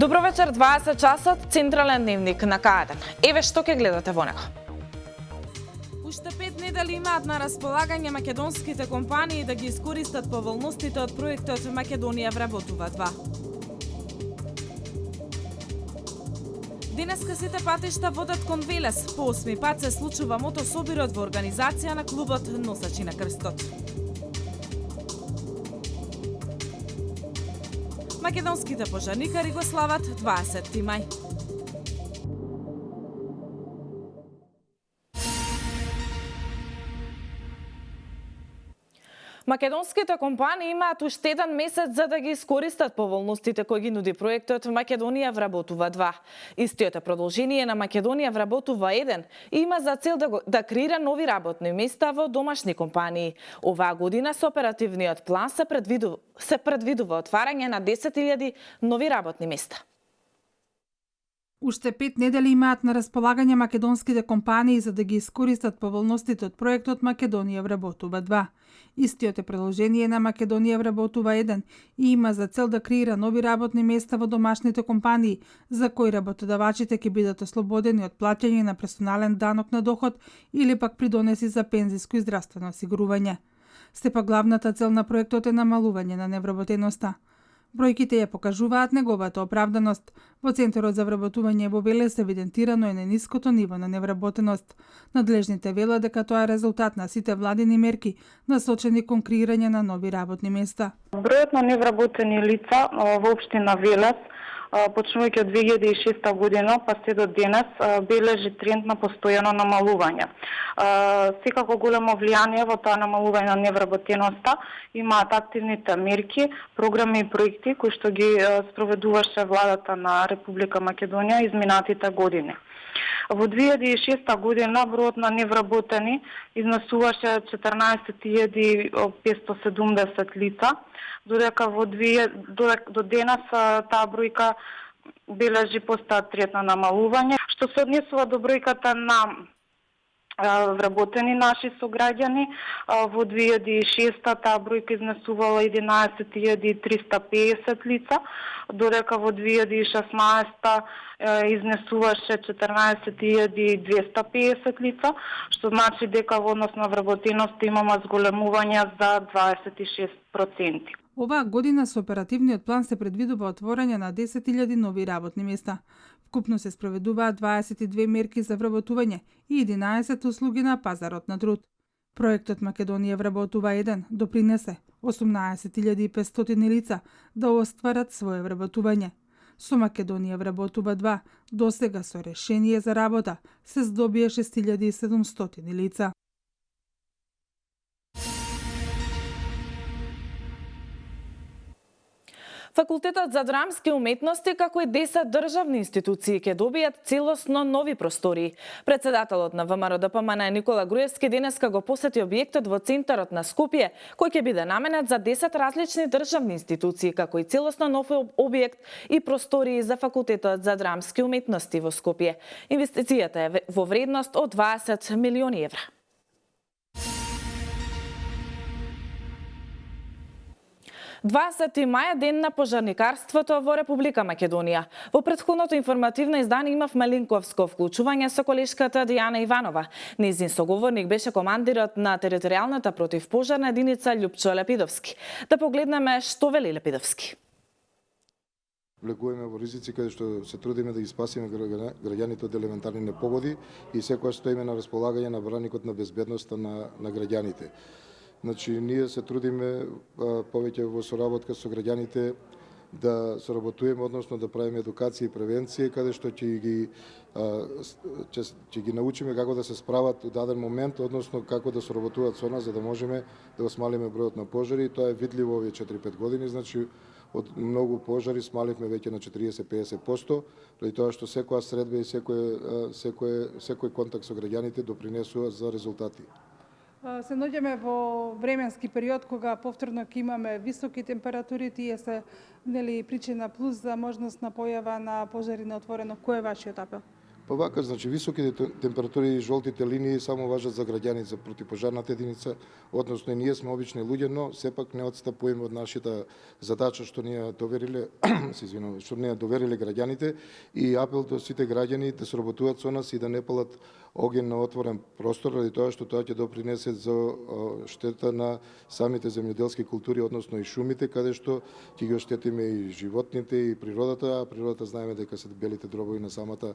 Добро вечер, 20 часот, Централен дневник на К1. Еве што ќе гледате во него. Уште 5 недели имаат на располагање македонските компании да ги искористат поволностите од проектот Македонија вработува 2. Денеска сите патишта водат кон Велес. По 8 пат се случува мотособирот во организација на клубот Носачи на крстот. Македонските пожарникари го слават 20 мај. Македонските компании имаат уште еден месец за да ги искористат поволностите кои ги нуди проектот Македонија вработува 2. Истиот е продолжение на Македонија вработува 1 и има за цел да креира нови работни места во домашни компании. Оваа година со оперативниот план се предвидува отварање на 10.000 нови работни места. Уште 5 недели имаат на располагање македонските компании за да ги искористат поволностите од проектот Македонија вработува 2. Истиот е продолжение на Македонија вработува 1 и има за цел да креира нови работни места во домашните компании, за кои работодавачите ќе бидат ослободени од плаќање на персонален данок на доход или пак придонеси за пензиско и здравствено осигурување. Сепак главната цел на проектот е намалување на невработеноста. Бројките ја покажуваат неговата оправданост. Во Центарот за вработување во Велес евидентирано е најниското ниво на невработеност. Надлежните велат дека тоа е резултат на сите владини мерки насочени кон креирање на нови работни места. Бројот на невработени лица во општина Велес почнувајќи од 2006 година па се до денес бележи тренд на постојано намалување. Секако големо влијание во тоа намалување на невработеноста имаат активните мерки, програми и проекти кои што ги спроведуваше владата на Република Македонија изминатите години. Во 2006 година бројот на невработени изнесуваше 14.570 лица, додека до денес таа бројка бележи постојат тренд на намалување. Што се однесува до бројката на вработени наши сограѓани, во 2006 таа бројка изнесувала 11.350 лица, додека во 2016 изнесуваше 14.250 лица, што значи дека во однос на вработеност имаме зголемување за 26%. Оваа година со оперативниот план се предвидува отворање на 10.000 нови работни места. Вкупно се спроведуваат 22 мерки за вработување и 11 услуги на пазарот на труд. Проектот Македонија вработува 1 допринесе 18.500 лица да остварат свое вработување. Со Македонија вработува 2 досега со решение за работа се здобие 6.700 лица. Факултетот за драмски уметности како и 10 државни институции ќе добијат целосно нови простории. Председателот на ВМРО-ДПМН Никола Груевски денеска го посети објектот во центарот на Скопје, кој ќе биде наменет за 10 различни државни институции, како и целосно нов објект и простории за Факултетот за драмски уметности во Скопје. Инвестицијата е во вредност од 20 милиони евра. Мај е ден на пожарникарството во Република Македонија. Во претходното информативно издание имав малинковско вклучување со колешката Дијана Иванова. Нејзин соговорник беше командирот на територијалната противпожарна единица Љупчо Лепидовски. Да погледнеме што вели Лепидовски. Влегуваме во ризици каде што се трудиме да ги спасиме граѓаните од елементарни непогоди и секоја стоиме на располагање на браникот на безбедноста на граѓаните. Значи, ние се трудиме повеќе во соработка со граѓаните да соработуваме, односно да правиме едукација и превенција, каде што ќе ги научиме како да се справат во даден момент, односно како да соработуваат со нас за да можеме да го смалиме бројот на пожари. И тоа е видливо овие 4-5 години, значи од многу пожари смаливме веќе на 40-50%, преди тоа што секоја средба и секој контакт со граѓаните допринесува за резултати. Се наоѓаме во временски период кога повторно ќе имаме високи температури, тие се причина плюс за можност на појава на пожари на отворено. Кој е вашиот апел? Па вака, значи високите температури и жолтите линии само важат за граѓани за противпожарната единица, односно и ние сме обични луѓе, но сепак не отстапуваме од нашата задача што ни ја довериле, што ни ја довериле граѓаните, и апел до сите граѓани да соработуваат со нас и да не палат оген на отворен простор, ради тоа што тоа ќе допринесе за штета на самите земјоделски култури, односно и шумите, каде што ќе ги оштетиме и животните и природата, а природата знаеме дека се белите дробови на самата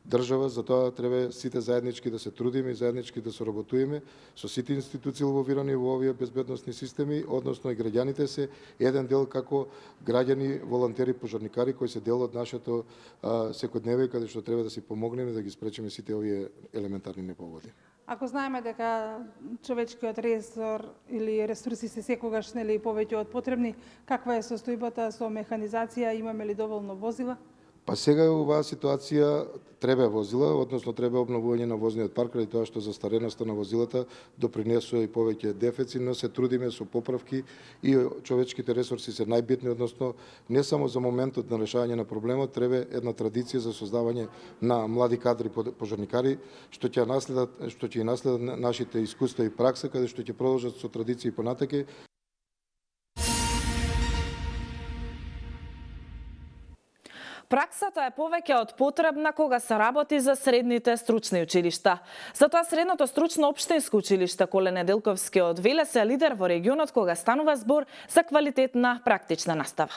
држава, затоа треба сите заеднички да се трудиме и заеднички да соработуваме со сите институции инволвирани во овие безбедносни системи, односно и граѓаните се еден дел како граѓани, волонтери, пожарникари кои се дел од нашето секојдневие, каде што треба да си помогнеме да ги спречиме сите овие елементарни непогоди. Ако знаеме дека човечкиот ресор или ресурси се секогаш нели повеќе од потребни, каква е состојбата со механизација, имаме ли доволно возила? Па сега оваа ситуација треба возила, односно треба обновување на возниот парк, ради тоа што застареноста на возилата допринесува и повеќе дефицит, но се трудиме со поправки и човечките ресурси се најбитни, односно не само за моментот на решавање на проблемот, треба една традиција за создавање на млади кадри пожарникари, што ќе наследат нашите искуства и пракса, каде што ќе продолжат со традиции понатаке. Праксата е повеќе од потребна кога се работи за средните стручни училишта. Затоа Средното стручно општинско училиште Коле Неделковски од Велес е лидер во регионот кога станува збор за квалитетна практична настава.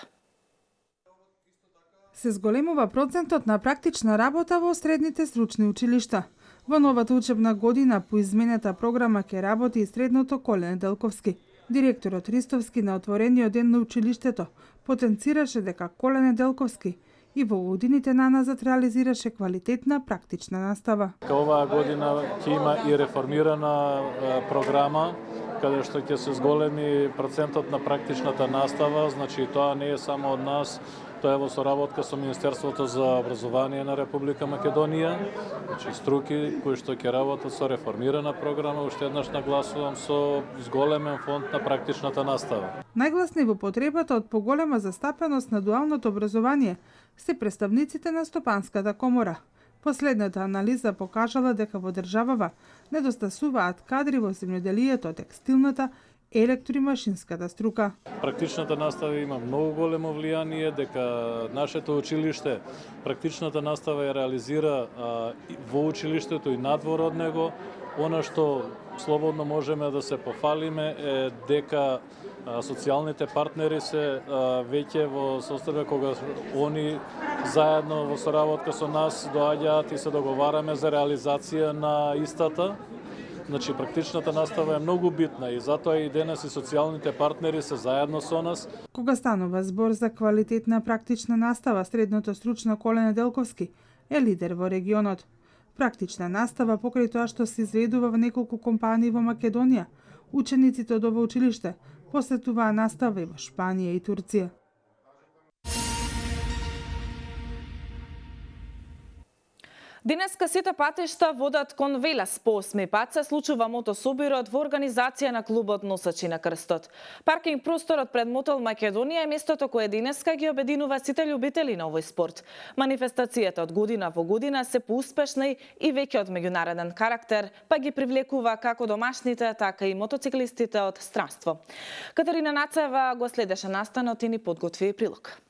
Се зголемува процентот на практична работа во средните стручни училишта. Во новата учебна година по изменета програма ќе работи и Средното Коле Неделковски. Директорот Ристовски на отворениот ден на училиштето потенцираше дека Коле Неделковски и во годините наназад реализираше квалитетна практична настава. Оваа година ќе има и реформирана програма, каде што ќе се зголеми процентот на практичната настава, значи тоа не е само од нас, тоа е во соработка со Министерството за образование на Република Македонија, значи струки кои што ќе работат со реформирана програма, уште еднаш нагласувам, со зголемен фонд на практичната настава. Најгласни во потребата од поголема застапеност на дуалното образование се представниците на Стопанската комора. Последната анализа покажала дека во државава недостасуваат кадри во земјоделието, текстилната, електро и машинската струка. Практичната настава има многу големо влијание, дека нашето училиште практичната настава ја реализира во училиштето и надвор од него. Она што слободно можеме да се пофалиме е дека социјалните партнери се веќе во состојба кога они заедно во соработка со нас доаѓаат и се договараме за реализација на истата. Значи, практичната настава е многу битна и затоа и денес и социјалните партнери се заедно со нас. Кога станува збор за квалитетна практична настава, Средното стручно Коле Неделковски е лидер во регионот. Практична настава покрај тоа што се изведува во неколку компании во Македонија, учениците од ова училиште посетуваа настава и во Шпанија и Турција. Денеска сите патишта водат кон Велес. По 8 пат се случува мотособирот во организација на клубот Носачи на крстот. Паркинг просторот пред Мотел Македонија е местото кое денеска ги обединува сите љубители на овој спорт. Манифестацијата од година во година се поуспешна и веќе од меѓународен карактер, па ги привлекува како домашните, така и мотоциклистите од странство. Катерина Нацева го следеше настанот и ни подготви прилог.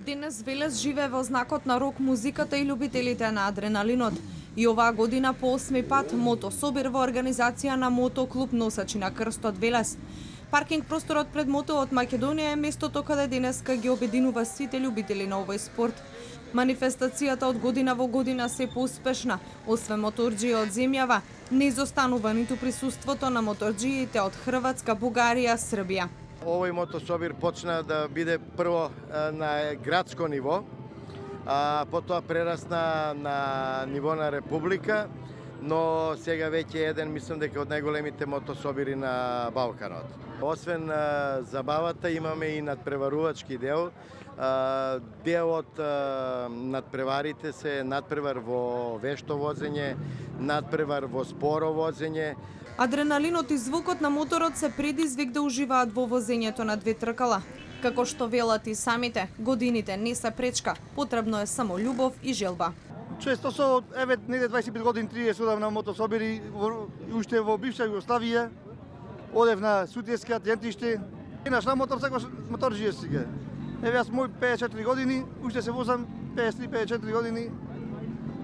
Денес Велес живее во знакот на рок музиката и љубителите на адреналинот. И оваа година по 8 пат мотособир во организација на мотоклуб Носачи на крстот Велес. Паркинг просторот пред Мотелот Македонија е местото каде денеска ги обединува сите љубители на овој спорт. Манифестацијата од година во година се поуспешна. Освен моторџии од земјава, не изостанува ниту присуството на моторџиите од Хрватска, Бугарија, Србија. Овој мотособир почна да биде прво на градско ниво, а потоа прерасна на ниво на република, но сега веќе еден, мислам дека од најголемите мотособири на Балканот. Освен забавата имаме и надпреварувачки дел. Делот надпреварите се надпревар во вешто возење, надпревар во споро возење. Адреналинот и звукот на моторот се предизвик да уживаат во возењето на две тркала. Како што велат и самите, годините не се пречка, потребно е само љубов и желба. Често со, еве, негде 25 години, 30 одам на мотособири, уште во бивша Југославија, одев на Сутјеска, Тјентиште, и наш на мотор секојаш моторџија сега. Еве, јас мој 54 години, уште се возам, 53-54 години,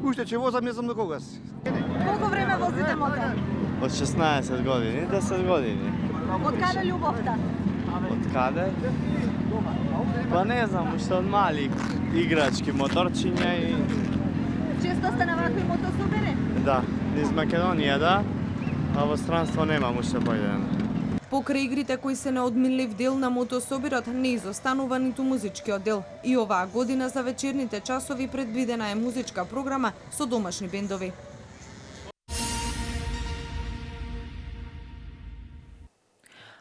уште ќе возам, не знам до когас. Колку време возите мотор? Од 16 години, 10 години. Од каде љубовта? Од каде? Па не знам, уште од мали играчки, моторчиња и... Често сте на вакви мотособири? Да, низ Македонија да, а во странство немам уште појдено. Покрај игрите кои се неодминлив дел на мотособирот, не изостанува ниту музичкиот дел. И оваа година за вечерните часови предвидена е музичка програма со домашни бендови.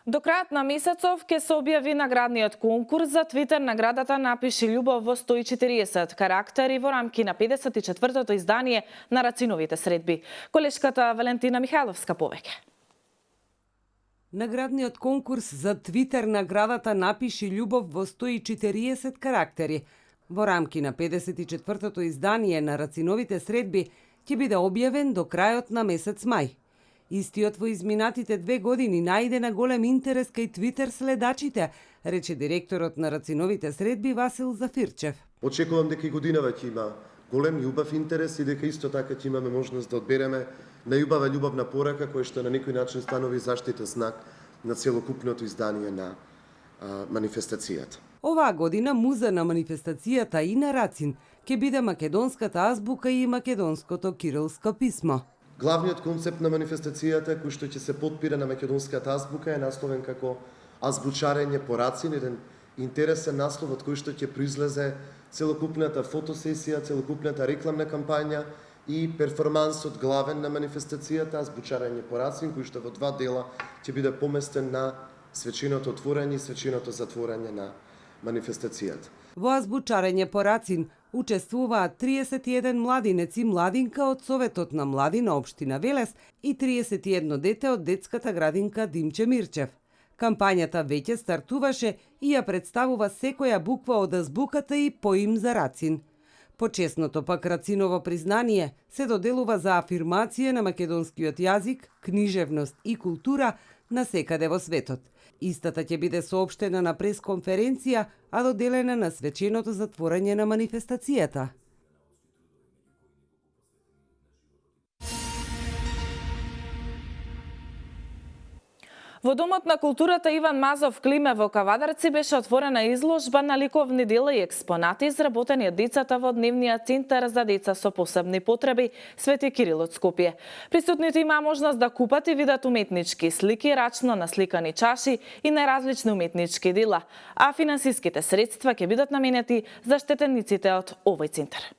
До крајот на месецов ќе се објави наградниот конкурс за Твитер наградата Напиши љубов во 140 карактери во рамки на 54-то издание на Рациновите средби. Колешката Валентина Михайловска повеќе. Наградниот конкурс за Твитер наградата Напиши љубов во 140 карактери во рамки на 54-то издание на Рациновите средби ќе биде објавен до крајот на месец мај. Истиот во изминатите 2 години најде на голем интерес кај Твитер следачите, рече директорот на Рациновите средби Васил Зафирчев. Очекувам дека и годинава ќе има голем љубав интерес и дека исто така ќе имаме можност да одбереме најубава љубовна порака која што на некој начин станови заштитен знак на целокупното издание на манифестацијата. Оваа година муза на манифестацијата и на Рацин ќе биде македонската азбука и македонското кирилско писмо. Главниот концепт на манифестацијата, кој што ќе се потпира на македонската азбука, е насловен како азбучарење по Рацин, еден интересен наслов од кој што ќе произлезе целокупната фотосесија, целокупната рекламна кампања и перформансот главен на манифестацијата, азбучарење по Рацин, кој што во 2 дела ќе биде поместен на свеченото отворање и свеченото затворање на манифестацијата. Во азбучарење по Рацин учествуваат 31 младинец и младинка од Советот на млади на општина Велес и 31 дете од детската градинка Димче Мирчев. Кампањата веќе стартуваше и ја представува секоја буква од азбуката и поим за Рацин. Почесното пак Рациново признание се доделува за афирмација на македонскиот јазик, книжевност и култура на секаде во светот. Истата ќе биде соопштена на пресконференција, а доделена на свеченото затворање на манифестацијата. Во Домот на културата Иван Мазов Климе во Кавадарци беше отворена изложба на ликовни дела и експонати изработени од децата во Дневниот центар за деца со посебни потреби Свети Кирил од Скопје. Присутните имаа можност да купат и видат уметнички слики, рачно насликани чаши и најразлични уметнички дела, а финансиските средства ќе бидат наменети за штетениците од овој центар.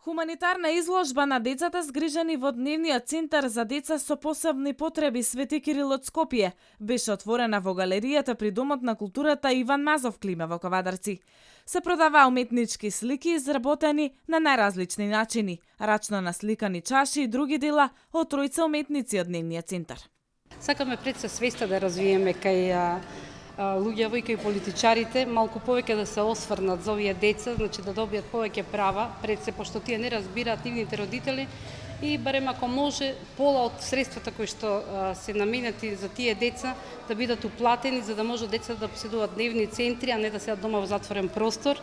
Хуманитарна изложба на децата згрижени во Дневниот центар за деца со посебни потреби Свети Кирил од Скопје беше отворена во галеријата при Домот на културата Иван Мазов Климе во Кавадарци. Се продаваа уметнички слики изработени на најразлични начини, рачно насликани чаши и други дела од тројца уметници од Дневниот центар. Сакаме пред се свеста да развиеме кај луѓево и кај политичарите, малку повеќе да се осврнат за овие деца, значи да добијат повеќе права, пред се, пошто тие не разбираат нивните родители и барем ако може пола од средствата кои што се наменети за тие деца да бидат уплатени за да може децата да поседуваат дневни центри, а не да седат дома во затворен простор,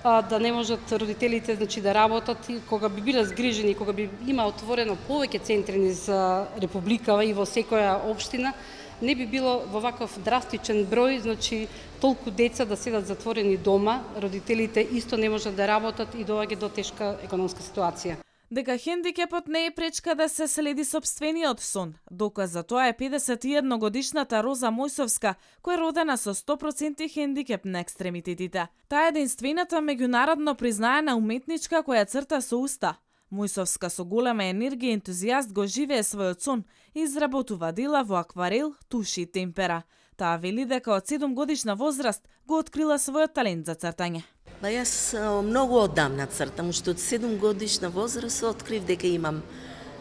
да не можат родителите значи да работат и кога би биле згрижени, кога би има отворено повеќе центри низ република и во секоја општина, не би било во ваков драстичен број, значи толку деца да седат затворени дома, родителите исто не можат да работат и доаѓа до тешка економска ситуација. Дека хендикепот не е пречка да се следи сопствениот сон. Доказ за тоа е 51 годишната Роза Мојсовска, која е родена со 100% хендикеп на екстремитетите. Таа е единствената меѓународно признаена уметничка која црта со уста. Мојсовска со голема енергија и ентузијаст го живее својот сон и изработува дела во акварел, туши и темпера. Таа вели дека од 7 годишна возраст го открила својот талент за цртање. Јас многу одамна цртам, уште од 7 годишна возраст открив дека имам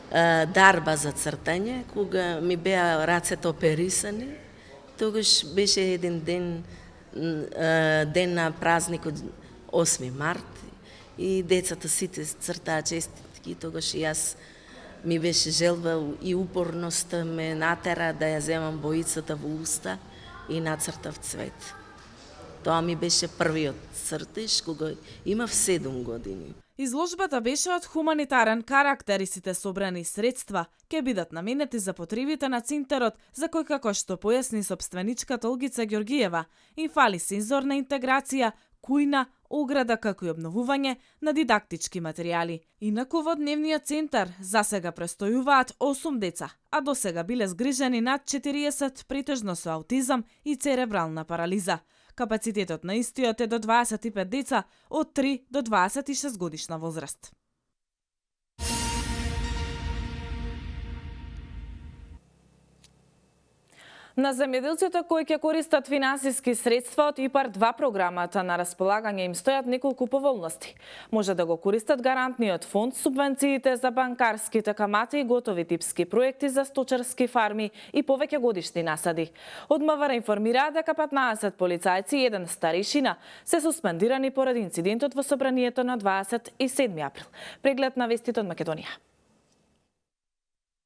дарба за цртање, кога ми беа рацете оперисани. Тогаш беше еден ден на празникот 8 март и децата сите цртаа честитки, тогаш и јас ми беше желба и упорноста ме натера да ја земам боицата во уста и нацртав цвет. Тоа ми беше првиот цртеж кога имав 7 години. Изложбата беше од хуманитарен карактер и сите собрани средства ќе бидат наменети за потребите на центарот, за кој, како што појасни собственичката Олгица Ѓоргиева, им фали сензорна интеграција, кујна, ограда како и обновување на дидактички материјали. Инаку во дневниот центар засега престојуваат 8 деца, а досега биле згрижени над 40 претежно со аутизам и церебрална парализа. Капацитетот на истиот е до 25 деца од 3 до 26 годишна возраст. На земјоделците кои ќе користат финансиски средства од ИПАР-2 програмата на располагање им стојат неколку поволности. Може да го користат гарантниот фонд, субвенциите за банкарските камати и готови типски проекти за сточарски фарми и повеќе годишни насади. Од МВР информираа дека 15 полицајци и 1 старишина се суспендирани поради инцидентот во собранието на 27 април. Преглед на вестите од Македонија.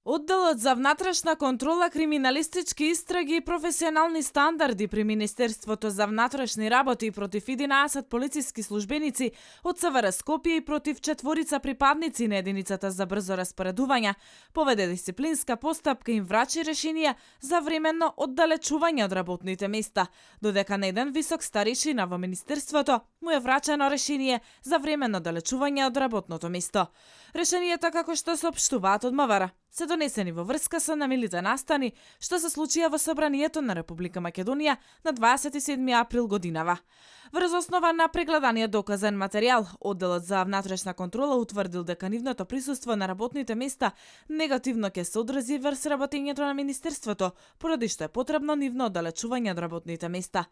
Одделот за внатрешна контрола, криминалистички истраги и професионални стандарди при Министерството за внатрешни работи против 11 полициски службеници од СВР Скопје и против 4 припадници на единицата за брзо распоредување поведе дисциплинска постапка и им врачи решенија за временно оддалечување од работните места, додека на еден висок старишина во Министерството му е врачено решение за временно оддалечување од работното место. Решенијата, како што соопштуваат од МВР, се донесени во врска со намилите настани што се случија во собранието на Република Македонија на 27 април годинава. Врз основа на прегледаниот доказен материјал, одделот за внатрешна контрола утврдил дека нивното присуство на работните места негативно ќе се одрази врз работењето на Министерството, поради што е потребно нивно оддалечување од работните места.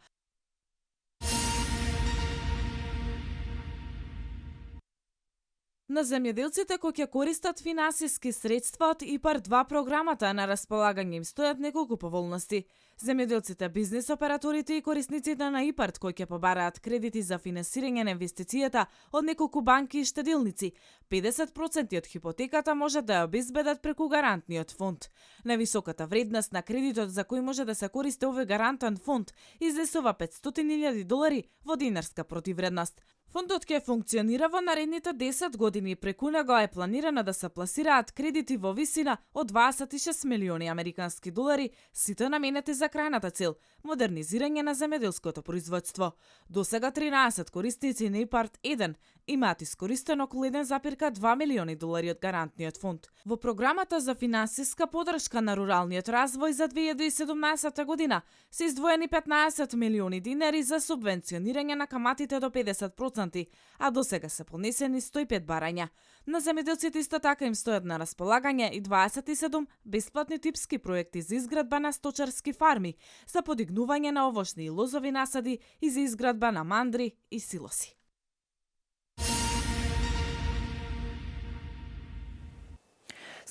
На земјоделците кои ќе користат финансиски средства од ИПАР-2 програмата на располагање им стојат неколку поволности. Земјоделците, бизнес операторите и корисниците на ИПАР кои ќе побараат кредити за финансирање на инвестицијата од неколку банки и штедилници, 50% од хипотеката може да ја обезбедат преку гарантниот фонд. Највисоката вредност на кредитот за кој може да се користи овој гарантен фонд излесува $500,000 во динарска противредност. Фондот ќе функционира во наредните 10 години и преку него е планирано да се пласираат кредити во висина од $26 милиони американски долари, сите наменети за крајната цел – модернизирање на земјоделското производство. Досега 13 корисници на ИПАР-1 имаат искористено околу $1,2 милиони од гарантниот фонд. Во програмата за финансиска подршка на руралниот развој за 2017 година се издвоени $15 милиони за субвенционирање на каматите до 50%, а досега се поднесени 105 барања. На земјоделците исто така им стојат на располагање и 27 бесплатни типски проекти за изградба на сточарски фарми, за подигнување на овошни и лозови насади и за изградба на мандри и силоси.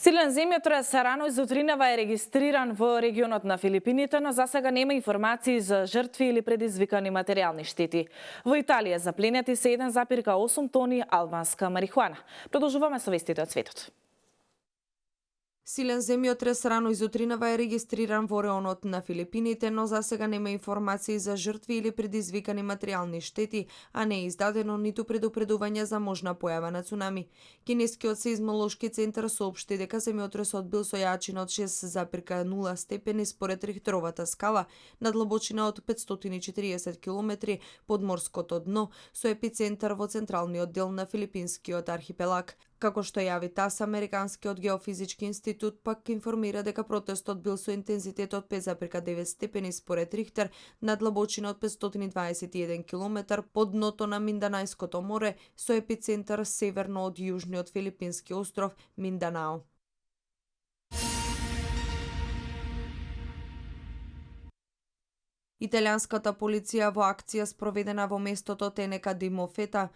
Силен земјотрес рано изутринава е регистриран во регионот на Филипините, но засега нема информации за жртви или предизвикани материјални штети. Во Италија запленети се 1,8 тони албанска марихуана. Продолжуваме со вестите од светот. Силен земјотрес рано изутринава е регистриран во регионот на Филипините, но засега нема информации за жртви или предизвикани материјални штети, а не е издадено ниту предупредување за можна појава на цунами. Кинескиот сеизмолошки центар соопшти дека земјотресот бил со јачина од 6,0 степени според Рихтеровата скала на длабочина од 540 км под морското дно, со епицентар во централниот дел на филипинскиот архипелаг. Како што јави ТАС, Американскиот геофизички институт пак информира дека протестот бил со интензитет од 5,9 степени според Рихтер на длабочина од 521 км под дното на Минданајското море, со епицентар северно од јужниот филипински остров Минданао. Италијанската полиција во акција спроведена во местото Тенека ди Мофета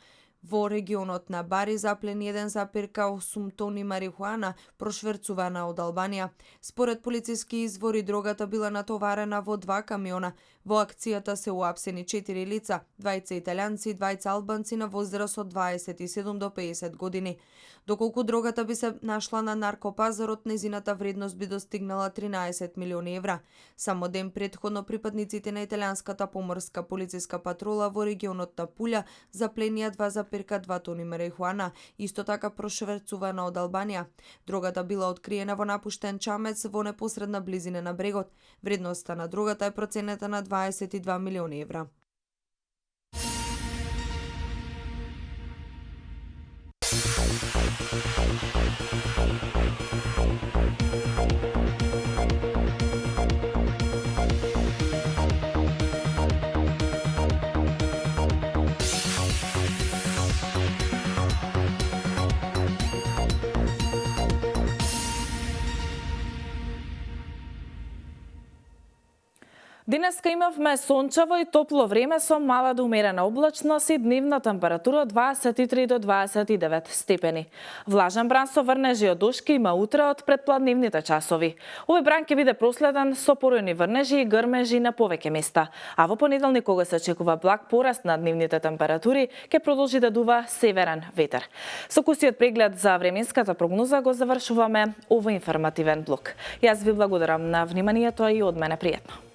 Во регионот на Бари заплени 1,8 тони марихуана прошверцувана од Албанија. Според полициски извори дрогата била натоварена во 2 камиона. Во акцијата се уапсени 4 лица, 2 италијанци и 2 албанци на возраст од 27 до 50 години. Доколку дрогата би се нашла на наркопазарот, незината вредност би достигнала 13 милиони евра. Само ден претходно припадниците на италијанската поморска полициска патрола во регионот на Пулја запленија 2,2 тони марихуана, исто така прошверцувана од Албанија. Дрогата била откриена во напуштен чамец во непосредна близина на брегот. Вредноста на дрогата е проценета на 22 милиони евра. Денеска имавме сончево и топло време со мала до умерена облачност и дневна температура од 23 до 29 степени. Влажен бран со врнежи од дошки има утре од предпладневните часови. Овој бран ќе биде проследен со поројни врнежи и грмежи на повеќе места. А во понеделник, кога се очекува благ пораст на дневните температури, ќе продолжи да дува северен ветер. Со кусиот преглед за временската прогноза го завршуваме овој информативен блок. Јас ви благодарам на вниманието и од мене пријатно.